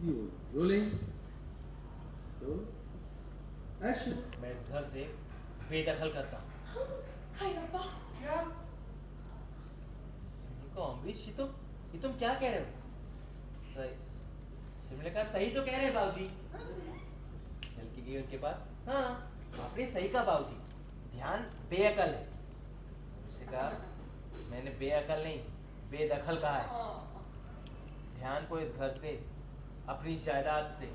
Rolling action. मैं इस घर से बेदखल करता हूँ। हाय रब्बा। क्या? अमरीश ये तुम क्या कह रहे हो? सही शिमले का सही तो कह रहे हैं बाबूजी। चल की गई उनके पास। हाँ आपने सही कहा बाबूजी, ध्यान बेअकल है। उसे कहा मैंने बेअकल नहीं बेदखल कहा है। ध्यान को इस घर से, अपनी जायदाद से,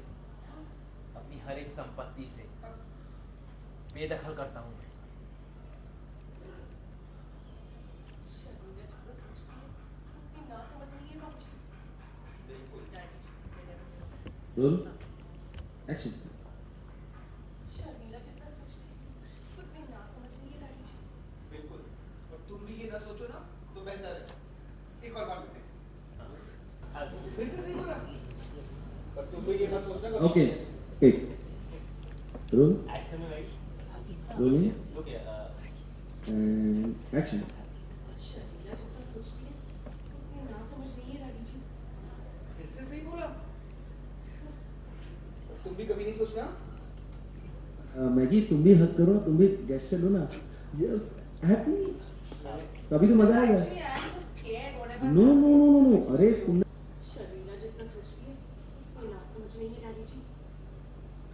अपनी हर एक संपत्ति से बेदखल करता हूँ। Roll action. शर्मिला जितना सोचती है उतनी ना समझ रही है डैडी जी। बिल्कुल, और तुम भी ये ना सोचो ना तो बेहतर है। एक और बार लेते हैं। फिर से सही बोला। पर तुम भी ये मत सोचना। ओके एक रोल एक्शन में rolling okay and action. Sharmila जितना सोचती है उतनी ना समझ रही है डैडी जी। फिर से सही बोला। तुम भी कभी नहीं सोचना। मैगी तुम भी हक करो, तुम भी गेस्चर दो ना। यस हैप्पी, तभी तो मजा आएगा। Actually, I am so scared, whatever. No no no no no, अरे तुमने शर्मिला जितना सोचती है उतनी ना समझ रही है डैडी जी।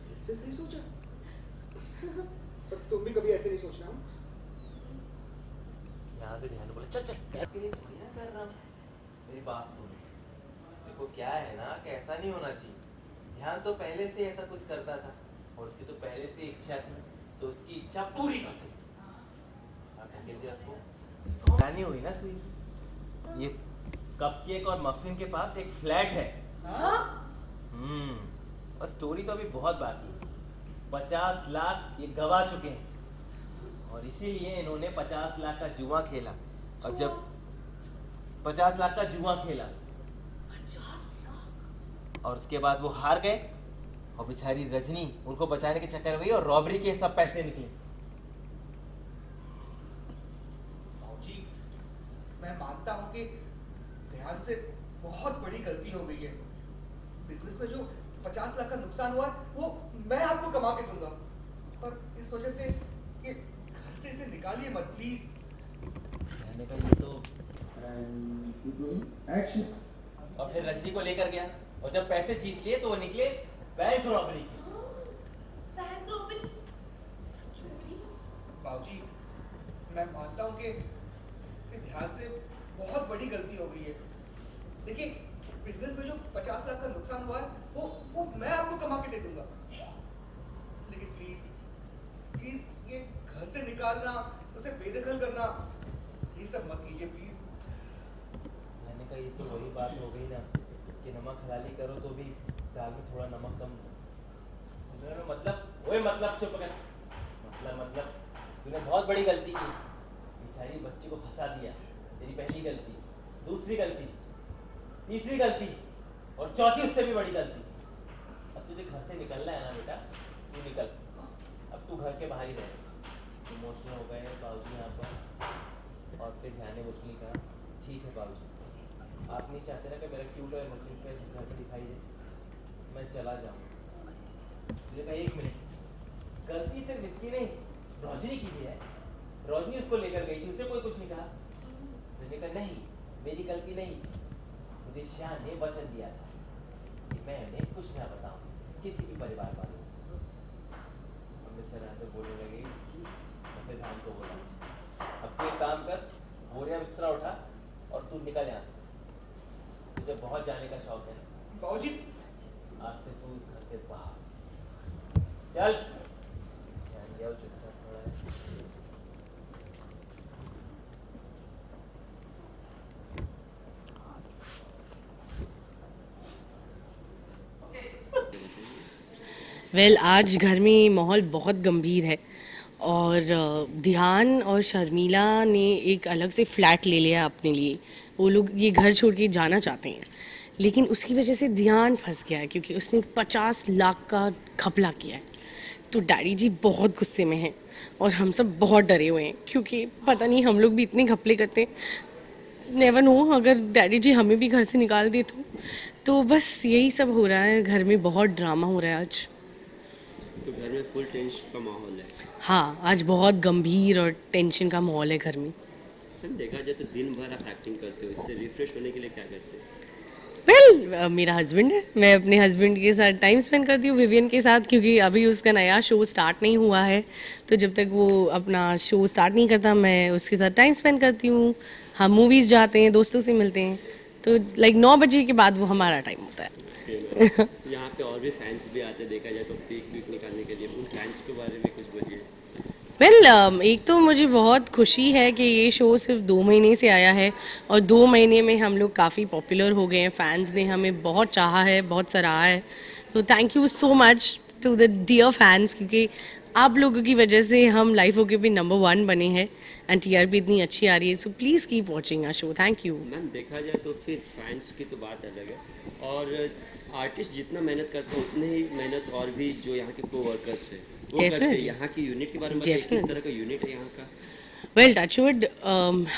फिर से सही सोचा। पर तुम भी कभी ऐसे नहीं सोचना। यहाँ से ध्यान बोला चल चल के लिए बढ़िया कर रहा हूँ। मेरी बात सुन, देखो क्या है ना कि ऐसा नहीं होना चाहिए। ध्यान तो पहले से ऐसा कुछ करता था और उसकी तो पहले से इच्छा थी, तो उसकी इच्छा पूरी कर दी। ढकेल दिया उसको। कहानी हुई ना सुई। ये कपकेक और मफिन के पास एक फ्लैट है। और स्टोरी तो अभी बहुत बाकी है। 50 लाख ये गवा चुके हैं और इसीलिए इन्होंने 50 लाख का जुआ खेला। और जब 50 लाख का जुआ खेला 50 लाख। और उसके बाद वो हार गए और बेचारी रजनी उनको बचाने के चक्कर में गई और रॉबरी के सब पैसे निकले। भाऊजी, मैं मानता हूँ कि ध्यान से बहुत बड़ी गलती हो गई है। बिजनेस में जो 50 लाख का नुकसान हुआ वो मैं आपको कमा के दूंगा, पर इस वजह से ये घर से इसे निकालिए मत प्लीज। कहने का ये तो एक्शन। और फिर रजनी को लेकर गया और जब पैसे जीत लिए तो वो निकले बैंक रॉबरी। Bank robbery. चोरी। भाऊजी, मैं मानता हूँ कि ध्यान से बहुत बड़ी गलती हो गई है। देखिए, बिजनेस में जो 50 लाख का नुकसान हुआ है वो मैं आपको कमा के दे दूंगा, लेकिन प्लीज प्लीज ये घर से निकालना, उसे बेदखल करना, ये सब मत कीजिए प्लीज। कहने का ये तो वही बात हो गई ना कि नमक हलाली करो तो भी दाल में थोड़ा नमक कम। मतलब चुप कर। मतलब तूने बहुत बड़ी गलती की। बेचारी बच्ची को फंसा दिया, तेरी पहली गलती, दूसरी गलती, तीसरी गलती और चौथी उससे भी बड़ी गलती। अब तुझे घर से निकलना है ना बेटा, तू निकल। अब तू घर के बाहर ही रहे। इमोशनल हो गए बाबूजी यहाँ पर। और फिर ध्यान ने मुझे कहा ठीक है बाबूजी, आप नहीं चाहते ना कि मेरा क्यूट और इमोशनल फेस घर में दिखाई दे, मैं चला जाऊँ। मुझे कहा 1 मिनट, गलती सिर्फ इसकी नहीं रोशनी की भी है। रोशनी उसको लेकर गई थी, उसे कोई कुछ नहीं कहा। मैंने कहा नहीं मेरी गलती नहीं, मुझे शाह ने वचन दिया था कि मैं उन्हें कुछ ना बताऊं किसी भी परिवार वालों को। हमेशा रात में बोलने लगी और फिर ध्यान को बोला अब तू एक काम कर, बोरिया बिस्तरा उठा और तू निकल यहाँ से। तुझे बहुत जाने का शौक है ना बाबूजी, आज से तू इस घर से बाहर चल। ध्यान दिया चुपचाप थोड़ा है। वेल आज घर में माहौल बहुत गंभीर है और ध्यान और शर्मिला ने एक अलग से फ्लैट ले लिया अपने लिए। वो लोग ये घर छोड़ के जाना चाहते हैं, लेकिन उसकी वजह से ध्यान फंस गया है क्योंकि उसने 50 लाख का घपला किया है। तो डैडी जी बहुत गुस्से में हैं और हम सब बहुत डरे हुए हैं क्योंकि पता नहीं हम लोग भी इतने घपले करते हैं। नेवर नो, अगर डैडी जी हमें भी घर से निकाल दे तो तो बस यही सब हो रहा है घर में, बहुत ड्रामा हो रहा है आज। तो घर में फुल टेंशन का माहौल है। हाँ, आज बहुत गंभीर और टेंशन का माहौल है घर में। मैम देखा जाए तो दिन भर आप एक्टिंग करते हो, इससे रिफ्रेश होने के लिए क्या करते हो? मेरा हस्बैंड है, मैं अपने हस्बैंड के साथ टाइम स्पेंड करती हूँ, विवियन के साथ, क्योंकि अभी उसका नया शो स्टार्ट नहीं हुआ है। तो जब तक वो अपना शो स्टार्ट नहीं करता मैं उसके साथ टाइम स्पेंड करती हूँ। हम मूवीज़ जाते हैं, दोस्तों से मिलते हैं। तो लाइक 9 बजे के बाद वो हमारा टाइम होता है। यहाँ पे और भी फैंस भी आते हैं, देखा जाए तो पिक विक निकालने के लिए। उन फैंस के बारे में कुछ बोलिए। एक तो मुझे बहुत खुशी है कि ये शो सिर्फ 2 महीने से आया है और 2 महीने में हम लोग काफ़ी पॉपुलर हो गए हैं। फैंस ने हमें बहुत चाहा है, बहुत सराहा है। तो thank you so much to the dear fans, क्योंकि आप लोगों की वजह से हम लाइफ ओके पे नंबर 1 बने हैं एंड टीआरपी इतनी अच्छी आ रही है। So please keep watching our show. Thank you. Ma'am देखा जाए तो फिर फैंस की तो बात अलग है, और आर्टिस्ट जितना मेहनत करते हैं उतने ही मेहनत और भी जो यहाँ के को वर्कर्स है वो करते हैं। यहाँ की यूनिट के बारे में बताइए, किस तरह का यूनिट है यहाँ का? वेल टचवुड,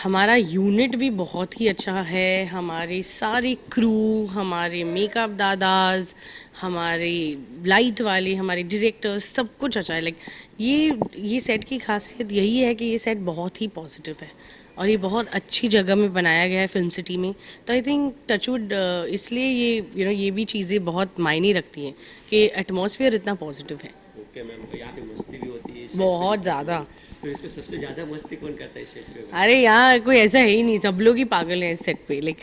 हमारा यूनिट भी बहुत ही अच्छा है। हमारे सारे क्रू, हमारे मेकअप दादाज, हमारे लाइट वाले, हमारे डायरेक्टर्स, सब कुछ अच्छा है। लाइक ये सेट की खासियत यही है कि ये सेट बहुत ही पॉजिटिव है और ये बहुत अच्छी जगह में बनाया गया है, फिल्म सिटी में। तो आई थिंक टचवुड इसलिए ये ये भी चीज़ें बहुत मायने रखती हैं कि एटमॉस्फेयर इतना पॉजिटिव है। ओके मैम, तो यहाँ पे मस्ती भी होती है बहुत ज़्यादा। तो इसमें सबसे ज़्यादा मस्ती कौन करता है इस सेट पे? अरे यहाँ कोई ऐसा है ही नहीं, सब लोग ही पागल हैं इस सेट पे। लाइक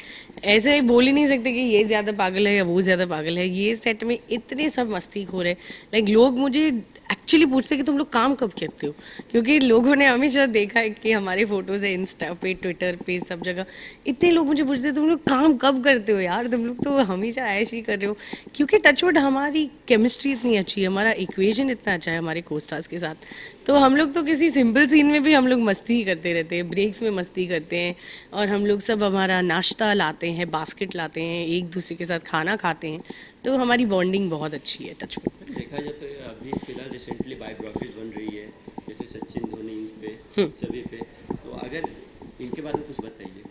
ऐसे बोल ही नहीं सकते कि ये ज़्यादा पागल है या वो ज़्यादा पागल है। ये सेट में इतने सब मस्तीखोर है। लाइक लोग मुझे एक्चुअली पूछते हैं कि तुम लोग काम कब करते हो, क्योंकि लोगों ने हमेशा देखा है कि हमारे फोटोज है इंस्टा पे, ट्विटर पे, सब जगह। इतने लोग मुझे पूछते हैं तुम लोग काम कब करते हो यार, तुम लोग तो हमेशा ऐश ही कर रहे हो। क्योंकि टचवुड हमारी केमिस्ट्री इतनी अच्छी है, हमारा इक्वेशन इतना अच्छा है हमारे कोस्टार्स के साथ। तो हम लोग तो किसी सिंपल सीन में भी हम लोग मस्ती ही करते रहते हैं, ब्रेक्स में मस्ती करते हैं, और हम लोग सब हमारा नाश्ता लाते हैं, बास्केट लाते हैं, एक दूसरे के साथ खाना खाते हैं। तो हमारी बॉन्डिंग बहुत अच्छी है टचवुड में। देखा जाए तो अभी फिलहाल रिसेंटली बायोग्राफीज बन रही है, जैसे सचिन धोनी पे, सभी पे। तो अगर इनके बारे में कुछ बताइए।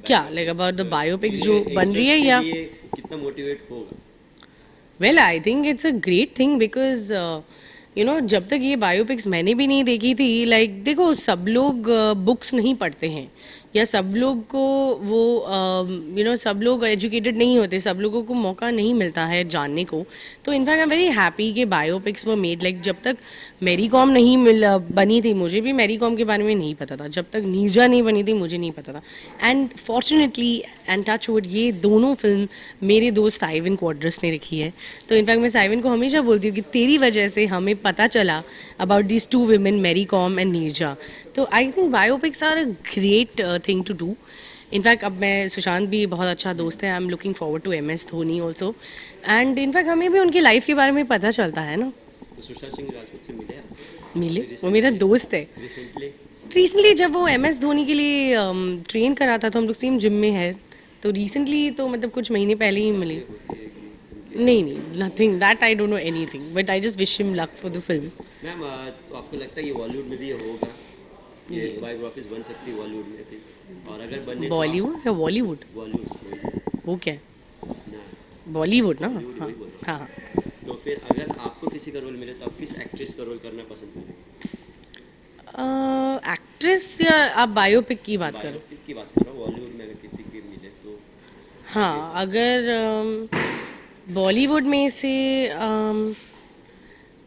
क्या लाइक अबाउट द बायोपिक्स जो बन रही है, या कितना मोटिवेट होगा? Well I think it's a great thing, because जब तक ये बायोपिक्स मैंने भी नहीं देखी थी, लाइक देखो सब लोग बुक्स नहीं पढ़ते हैं, या सब लोग को वो सब लोग एजुकेटेड नहीं होते, सब लोगों को मौका नहीं मिलता है जानने को। तो in fact I am very happy कि बायोपिक्स वर मेड। लाइक जब तक मैरी कॉम नहीं बनी थी, मुझे भी मैरी कॉम के बारे में नहीं पता था। जब तक नीरजा नहीं बनी थी, मुझे नहीं पता था। एंड फॉर्चुनेटली एंड टचवुड ये दोनों फिल्म मेरे दोस्त साइविन क्वाड्रस ने लिखी है। तो इनफैक्ट मैं साइविन को हमेशा बोलती हूँ कि तेरी वजह से हमें पता चला about these 2 women, Mary Kom and Neerja. तो I think biopics are a great thing to do. In fact अब मैं सुशांत भी बहुत अच्छा दोस्त है, I am looking forward to MS Dhoni also. And in fact हमें भी उनकी लाइफ के बारे में पता चलता है ना। तो सुशांत सिंह राजपूत से मिले आप? मिले, वो मेरा दोस्त है। रिसेंटली जब वो MS धोनी के लिए ट्रेन करा था, तो हम लोग सेम जिम में है। तो रिसेंटली तो मतलब कुछ महीने पहले ही मिले। नहीं, nothing that, I don't know anything, but I just wish him luck for the film. Ma'am तो आपको लगता है ये बॉलीवुड में भी होगा, ये बायोग्राफीज बन सकती है बॉलीवुड में भी? और अगर बने बॉलीवुड या बॉलीवुड? बॉलीवुड वो क्या है? ना, बॉलीवुड ना? बॉलीवुड वही बोल रहा हूँ। हाँ। तो फिर अगर आपको किसी का रोल मिले तो आप किस एक्ट्रेस का रोल करना पसंद करेंगे? एक्ट्रेस या आप बायोपिक की बात करो? बायोपिक की बात कर रहा हूँ। बॉलीवुड में अगर किसी की मिले तो? हाँ, अगर बॉलीवुड में से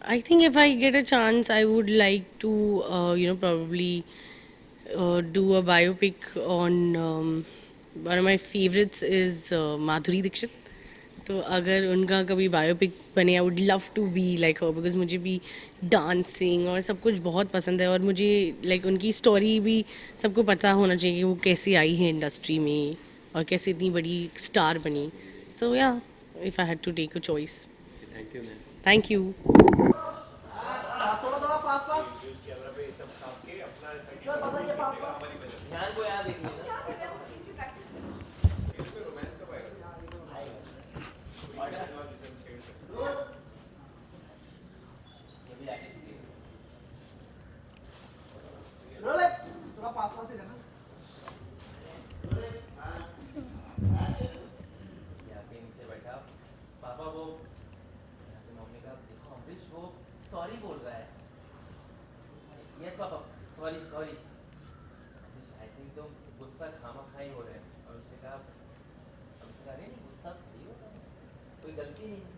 I think if I get a chance I would like to probably do a biopic on one of my favorites is Madhuri Dixit. तो अगर उनका कभी बायोपिक बने, I would love to be like her, because मुझे भी डांसिंग और सब कुछ बहुत पसंद है, और मुझे लाइक उनकी स्टोरी भी सबको पता होना चाहिए कि वो कैसे आई है इंडस्ट्री में और कैसे इतनी बड़ी स्टार बनी। So yeah, if I had to take a choice. Thank you ma'am. Thank you. ध्यान को याद देखिए ना। सॉरी बोल रहा है। Yes papa, sorry sorry. I think तुम गुस्सा खामखाई हो रहे हैं। और उसने कहा अरे नहीं, गुस्सा सही होता है, कोई गलती नहीं है,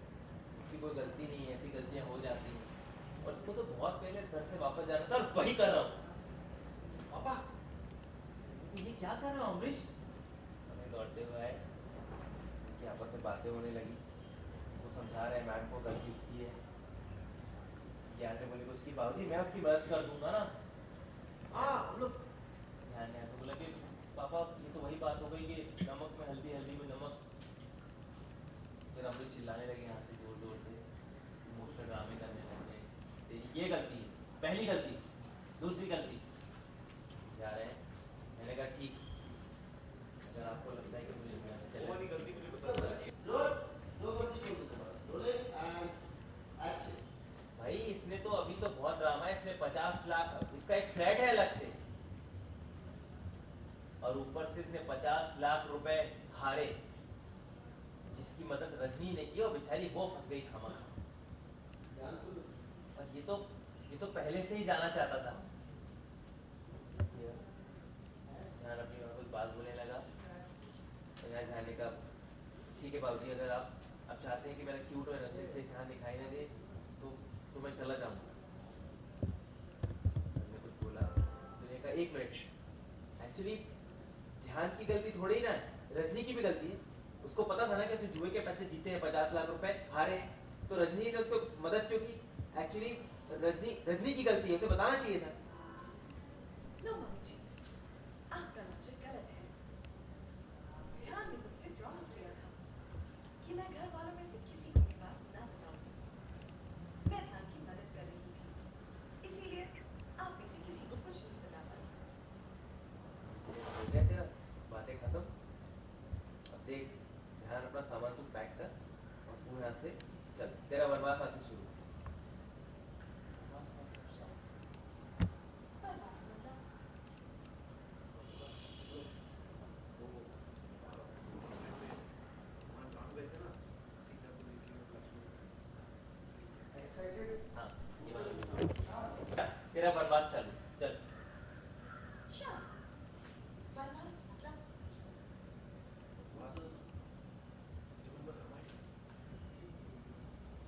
उसकी कोई गलती नहीं है, ऐसी गलतियाँ हो जाती हैं। और उसको तो बहुत पहले घर से वापस जाना था और वही कर रहा हूँ। पापा ये क्या कर रहा हूँ अमरीश? हमें दौड़ते हुए आए कि आपस में बातें होने लगी। वो समझा रहे हैं मैम को गलती उसकी है। ज्ञान ने बोली उसकी बाबूजी मैं उसकी मदद कर दूंगा ना। हाँ हम लोग ध्यान ने ऐसे बोला कि पापा ये तो वही बात हो गई कि नमक में हल्दी, हल्दी में नमक। फिर हम लोग चिल्लाने लगे यहाँ से जोर जोर से, इमोशनल ड्रामे करने लगे। तेरी ये गलती है, पहली गलती। दूसरी गलती जा रहे हैं। मैंने कहा ठीक, अगर आपको लगता है कि मुझे वाली गलती मुझे बता भाई इसने तो अभी तो बहुत ड्रामा है। इसने 50 लाख, इसका एक फ्लैट है अलग से, और ऊपर से इसने 50 लाख रुपए हारे, जिसकी मदद रजनी ने की और बेचारी वो फंस गई खामा। और ये तो पहले से ही जाना चाहता था। ध्यान अपनी कुछ बात बोलने लगा। ध्यान ने कहा ठीक है बाबूजी, अगर आप चाहते हैं कि मेरा क्यूट और नसीब से ध्यान दिखाई ना दे तो मैं चला जाऊंगा। मैंने कुछ बोला तो कहा 1 मिनट, एक्चुअली ध्यान की गलती थोड़ी ना है, रजनी की भी गलती है। उसको पता था ना कि उसने जुए के पैसे जीते हैं, 50 लाख रुपए हारे हैं, तो रजनी ने उसको मदद क्यों की? एक्चुअली रजनी की गलती है, उसे बताना चाहिए था। नो मम्मी जी, आपका लॉजिक गलत है। ध्यान ने मुझसे प्रॉमिस किया था कि मैं घर वालों में से किसी को ये बात ना बताऊंगी। मैं ध्यान की मदद कर रही थी, इसीलिए आप में से किसी को कुछ नहीं बता पाई। हो गया तेरा, बातें खत्म। अब देख, ध्यान अपना सामान तू पैक कर और तू यहाँ से चल, तेरा वनवास आज से शुरू। वनवास मतलब? हाँ ये वाला तेरा वनवास चालू, चल। शाम वनवास मतलब?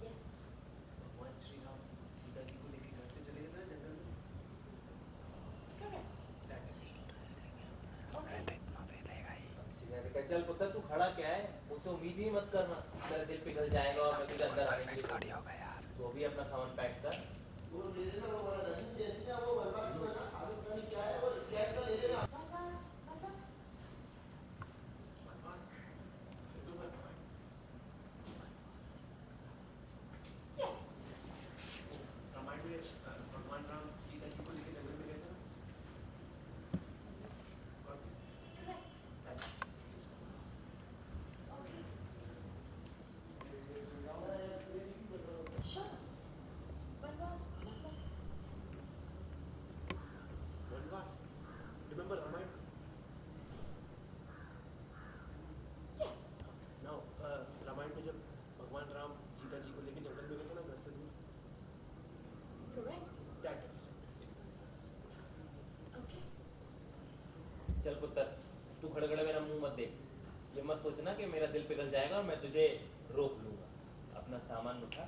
यस, भगवान श्री राम सीता जी को लेकर घर से चले गए ना जंगल में। करेक्ट। ओके, चल पुत्र, तू खड़ा क्या है? मुझसे उम्मीद भी मत करना तेरा दिल पिघल जाएगा और मैं तुझे अंदर आने के लिए तो भी अपना सामान पैक कर। वनवास मतलब? यस, रामायण में भगवान राम सीता जी को लेकर जंगल में गए थे ना। करेक्ट। ओके, शाम वनवास मतलब? वनवास, remember Ramayan? Yes, now Ramayan में जब भगवान राम सीता जी को लेकर जंगल में गए थे ना घर से दूर, करेक्ट। दैट एपिसोड इज वनवास। ओके, चल पुत्र, तू खड़े खड़े मेरा मुंह मत देख। ये मत सोचना कि मेरा दिल पिघल जाएगा और मैं तुझे रोक लूंगा। अपना सामान उठा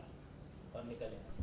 और निकल यहाँ।